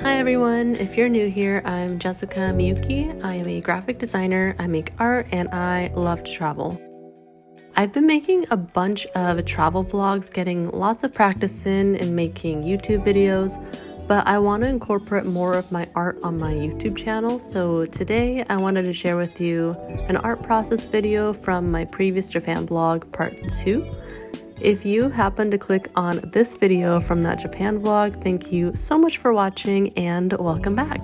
Hi everyone, if you're new here, I'm Jessica Miyuki. I am a graphic designer, I make art, and I love to travel. I've been making a bunch of travel vlogs, getting lots of practice in making YouTube videos, but I want to incorporate more of my art on my YouTube channel, so today I wanted to share with you an art process video from my previous Japan vlog, part 2. If you happen to click on this video from that Japan vlog, thank you so much for watching and welcome back.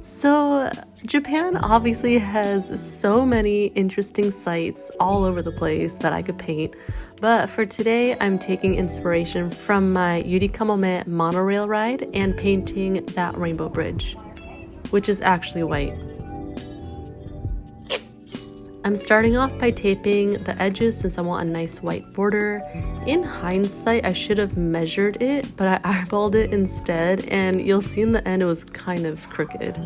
So Japan obviously has so many interesting sites all over the place that I could paint, but for today I'm taking inspiration from my Yurikamome Monorail ride and painting that rainbow bridge, which is actually white. I'm starting off by taping the edges since I want a nice white border. In hindsight, I should have measured it, but I eyeballed it instead, and you'll see in the end it was kind of crooked.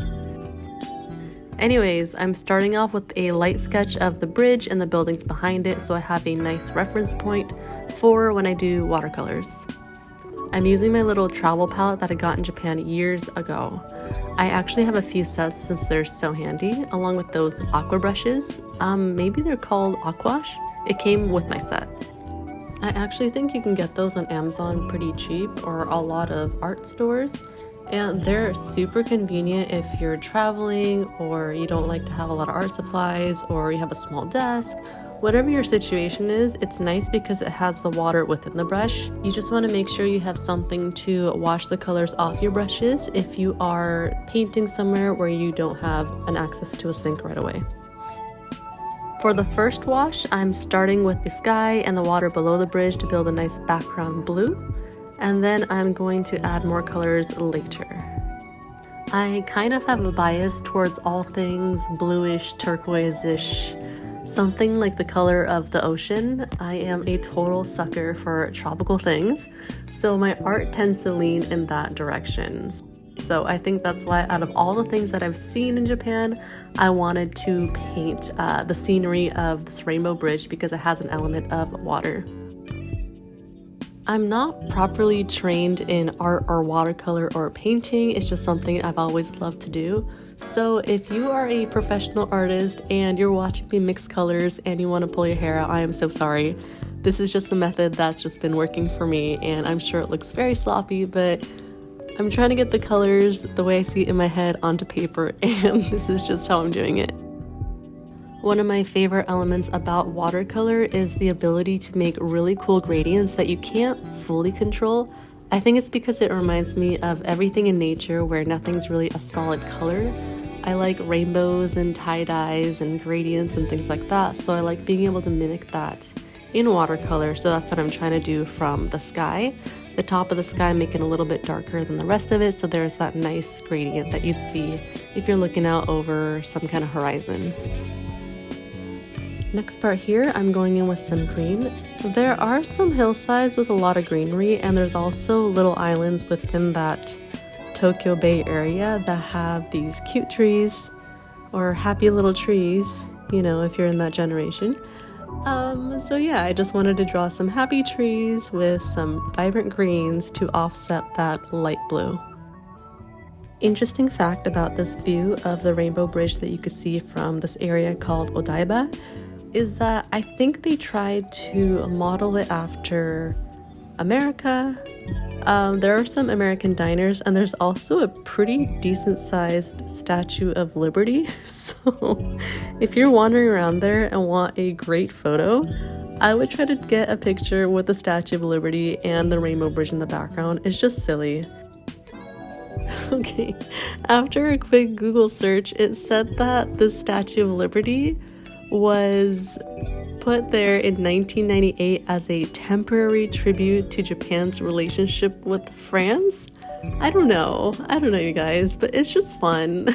Anyways, I'm starting off with a light sketch of the bridge and the buildings behind it so I have a nice reference point for when I do watercolors. I'm using my little travel palette that I got in Japan years ago. I actually have a few sets since they're so handy, along with those aqua brushes. Maybe they're called aquash. It came with my set. I actually think you can get those on Amazon pretty cheap or a lot of art stores, and they're super convenient if you're traveling or you don't like to have a lot of art supplies or you have a small desk. Whatever your situation is, it's nice because it has the water within the brush. You just want to make sure you have something to wash the colors off your brushes if you are painting somewhere where you don't have an access to a sink right away. For the first wash, I'm starting with the sky and the water below the bridge to build a nice background blue, and then I'm going to add more colors later. I kind of have a bias towards all things bluish, turquoise-ish, something like the color of the ocean. I am a total sucker for tropical things, so my art tends to lean in that direction. So I think that's why out of all the things that I've seen in Japan, I wanted to paint the scenery of this rainbow bridge because it has an element of water. I'm not properly trained in art or watercolor or painting, it's just something I've always loved to do. So if you are a professional artist and you're watching me mix colors and you want to pull your hair out, I am so sorry. This is just a method that's just been working for me, and I'm sure it looks very sloppy, but I'm trying to get the colors the way I see it in my head onto paper, and this is just how I'm doing it. One of my favorite elements about watercolor is the ability to make really cool gradients that you can't fully control. I think it's because it reminds me of everything in nature where nothing's really a solid color. I like rainbows and tie-dyes and gradients and things like that, so I like being able to mimic that in watercolor, so that's what I'm trying to do from the sky. The top of the sky, make it a little bit darker than the rest of it, so there's that nice gradient that you'd see if you're looking out over some kind of horizon. Next part here, I'm going in with some green. There are some hillsides with a lot of greenery, and there's also little islands within that Tokyo Bay area that have these cute trees, or happy little trees, you know, if you're in that generation. So yeah, I just wanted to draw some happy trees with some vibrant greens to offset that light blue. Interesting fact about this view of the rainbow bridge that you could see from this area called Odaiba is that I think they tried to model it after America. There are some American diners, and there's also a pretty decent sized Statue of Liberty. So if you're wandering around there and want a great photo, I would try to get a picture with the Statue of Liberty and the rainbow bridge in the background. It's just silly. Okay, after a quick Google search, it said that the Statue of Liberty was put there in 1998 as a temporary tribute to Japan's relationship with France. I don't know you guys, but it's just fun.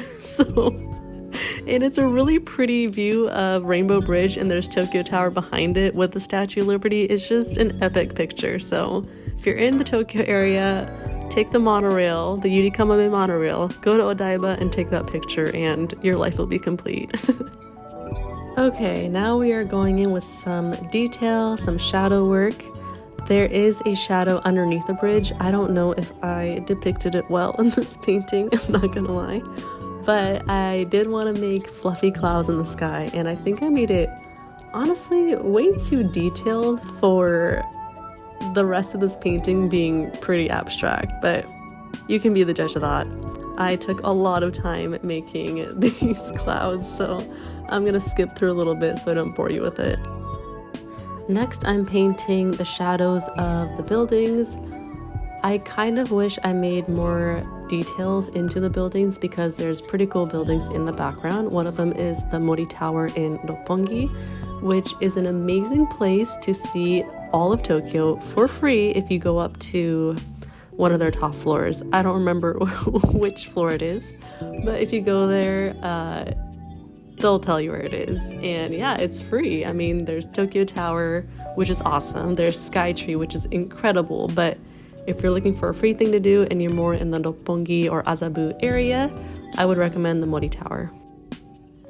And it's a really pretty view of Rainbow Bridge, and there's Tokyo Tower behind it with the Statue of Liberty. It's just an epic picture. So if you're in the Tokyo area, take the monorail, the Yurikamome Monorail, go to Odaiba and take that picture, and your life will be complete. Okay, now we are going in with some detail, some shadow work. There is a shadow underneath the bridge. I don't know if I depicted it well in this painting, I'm not gonna lie. But I did want to make fluffy clouds in the sky, and I think I made it, honestly, way too detailed for the rest of this painting being pretty abstract, but you can be the judge of that. I took a lot of time making these clouds, so I'm gonna skip through a little bit so I don't bore you with it. Next, I'm painting the shadows of the buildings. I kind of wish I made more details into the buildings because there's pretty cool buildings in the background. One of them is the Mori Tower in Roppongi, which is an amazing place to see all of Tokyo for free if you go up to one of their top floors. I don't remember which floor it is, but if you go there, they'll tell you where it is. And yeah, it's free. I mean, there's Tokyo Tower, which is awesome. There's Skytree, which is incredible. But if you're looking for a free thing to do and you're more in the Roppongi or Azabu area, I would recommend the Mori Tower.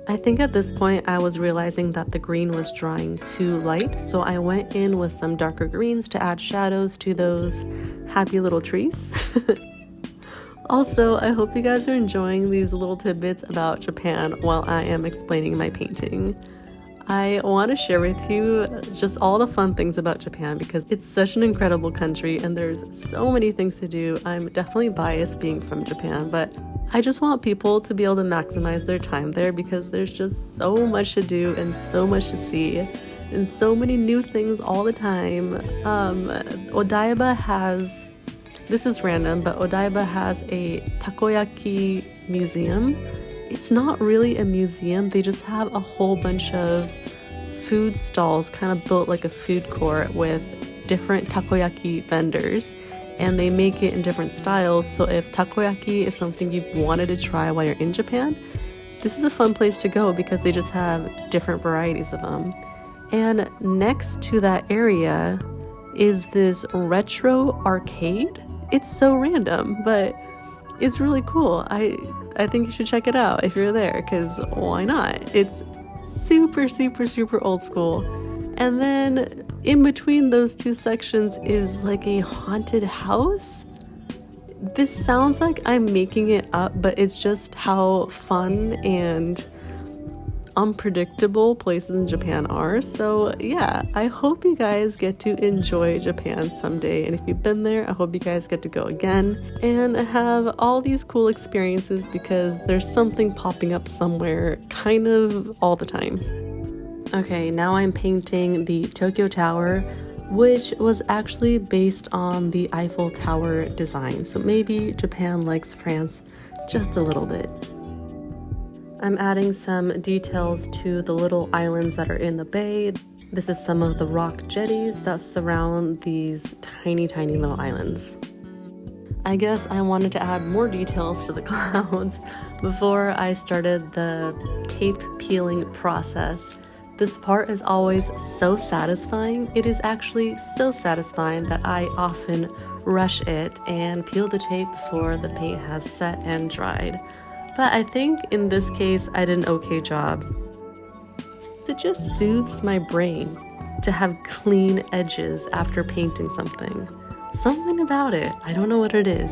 I think at this point I was realizing that the green was drying too light, so I went in with some darker greens to add shadows to those happy little trees. Also, I hope you guys are enjoying these little tidbits about Japan while I am explaining my painting. I want to share with you just all the fun things about Japan because it's such an incredible country and there's so many things to do. I'm definitely biased being from Japan, but I just want people to be able to maximize their time there because there's just so much to do and so much to see and so many new things all the time. Odaiba has, this is random, but Odaiba has a takoyaki museum. It's not really a museum, they just have a whole bunch of food stalls kind of built like a food court with different takoyaki vendors, and they make it in different styles. So if takoyaki is something you've wanted to try while you're in Japan, this is a fun place to go because they just have different varieties of them. And next to that area is this retro arcade. It's so random, but it's really cool. I think you should check it out if you're there, because why not? It's super, super, super old school. And then in between those two sections is like a haunted house. This sounds like I'm making it up, but it's just how fun and unpredictable places in Japan are. So yeah, I hope you guys get to enjoy Japan someday, and if you've been there, I hope you guys get to go again and have all these cool experiences because there's something popping up somewhere kind of all the time. Okay, now I'm painting the Tokyo Tower, which was actually based on the Eiffel Tower design, so maybe Japan likes France just a little bit. I'm adding some details to the little islands that are in the bay. This is some of the rock jetties that surround these tiny, tiny little islands. I guess I wanted to add more details to the clouds before I started the tape peeling process. This part is always so satisfying. It is actually so satisfying that I often rush it and peel the tape before the paint has set and dried. But I think in this case, I did an okay job. It just soothes my brain to have clean edges after painting something. Something about it, I don't know what it is.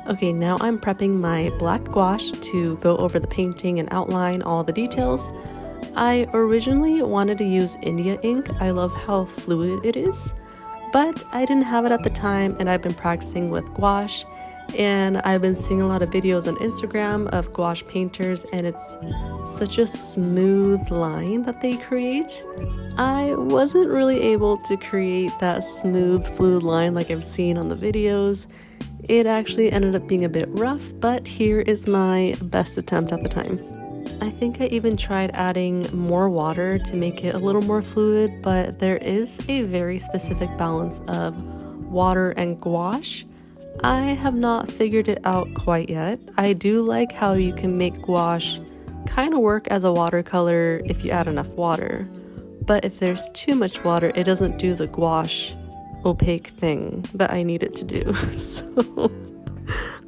Okay, now I'm prepping my black gouache to go over the painting and outline all the details. I originally wanted to use India ink. I love how fluid it is, but I didn't have it at the time, and I've been practicing with gouache. And I've been seeing a lot of videos on Instagram of gouache painters, and it's such a smooth line that they create. I wasn't really able to create that smooth, fluid line like I've seen on the videos. It actually ended up being a bit rough, but here is my best attempt at the time. I think I even tried adding more water to make it a little more fluid, but there is a very specific balance of water and gouache. I have not figured it out quite yet. I do like how you can make gouache kind of work as a watercolor if you add enough water. But if there's too much water, it doesn't do the gouache opaque thing that I need it to do. So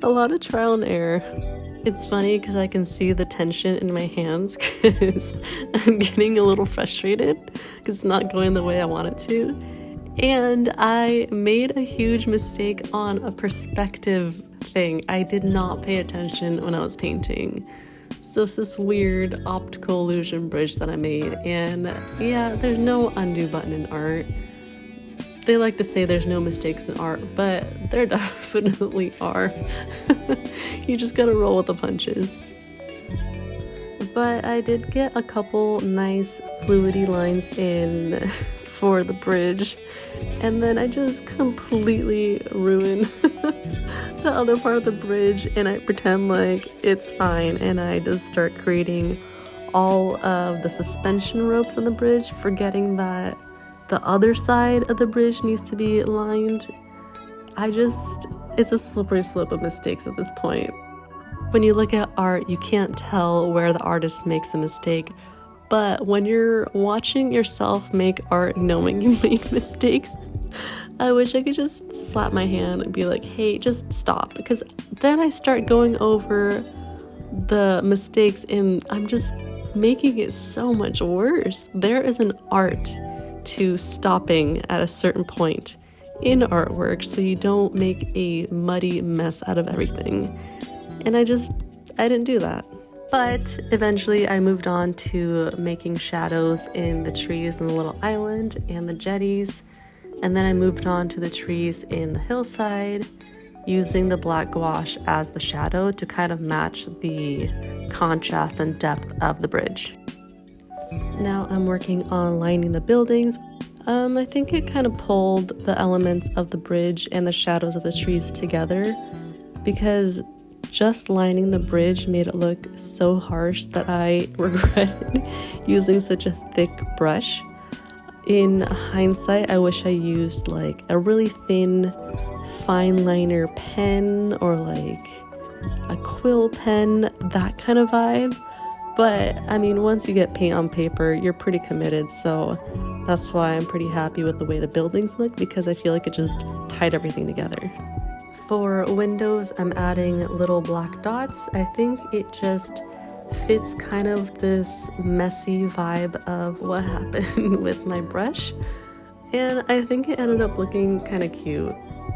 a lot of trial and error. It's funny because I can see the tension in my hands because I'm getting a little frustrated because it's not going the way I want it to. And I made a huge mistake on a perspective thing. I did not pay attention when I was painting. So it's this weird optical illusion bridge that I made, and yeah, there's no undo button in art. They like to say there's no mistakes in art, but there definitely are. You just gotta roll with the punches. But I did get a couple nice fluidy lines in for the bridge, and then I just completely ruined the other part of the bridge, and I pretend like it's fine, and I just start creating all of the suspension ropes on the bridge, forgetting that the other side of the bridge needs to be lined. It's a slippery slope of mistakes at this point. When you look at art, you can't tell where the artist makes a mistake, but when you're watching yourself make art knowing you made mistakes, I wish I could just slap my hand and be like, hey, just stop, because then I start going over the mistakes and I'm just making it so much worse. There is an art to stopping at a certain point in artwork so you don't make a muddy mess out of everything. And I didn't do that. But eventually I moved on to making shadows in the trees in the little island and the jetties. And then I moved on to the trees in the hillside, using the black gouache as the shadow to kind of match the contrast and depth of the bridge. Now I'm working on lining the buildings. I think it kind of pulled the elements of the bridge and the shadows of the trees together, because just lining the bridge made it look so harsh that I regretted using such a thick brush. In hindsight, I wish I used like a really thin fine liner pen or like a quill pen, that kind of vibe. But I mean, once you get paint on paper, you're pretty committed, so that's why I'm pretty happy with the way the buildings look, because I feel like it just tied everything together. For windows, I'm adding little black dots. I think it just fits kind of this messy vibe of what happened with my brush, and I think it ended up looking kind of cute.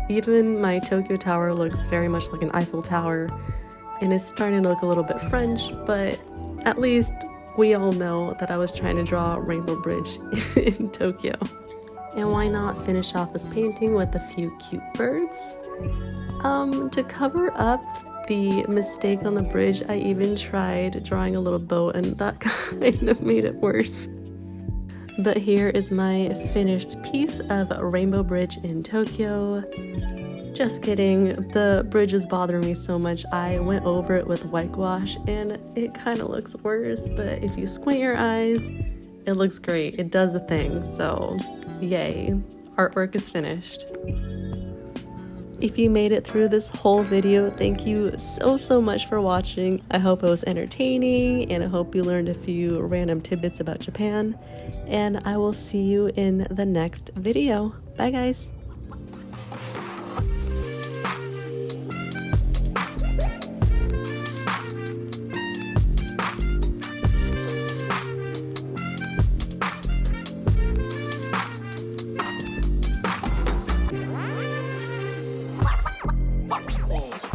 Even my Tokyo Tower looks very much like an Eiffel Tower, and it's starting to look a little bit French, but at least we all know that I was trying to draw a rainbow bridge in Tokyo. And why not finish off this painting with a few cute birds? To cover up the mistake on the bridge, I even tried drawing a little boat, and that kind of made it worse. But here is my finished piece of a rainbow bridge in Tokyo. Just kidding, the bridge is bothering me so much I went over it with white gouache and it kind of looks worse, but if you squint your eyes, it looks great. It does a thing, so yay, artwork is finished. If you made it through this whole video, thank you so much for watching. I hope it was entertaining, and I hope you learned a few random tidbits about Japan, and I will see you in the next video. Bye guys! Oh.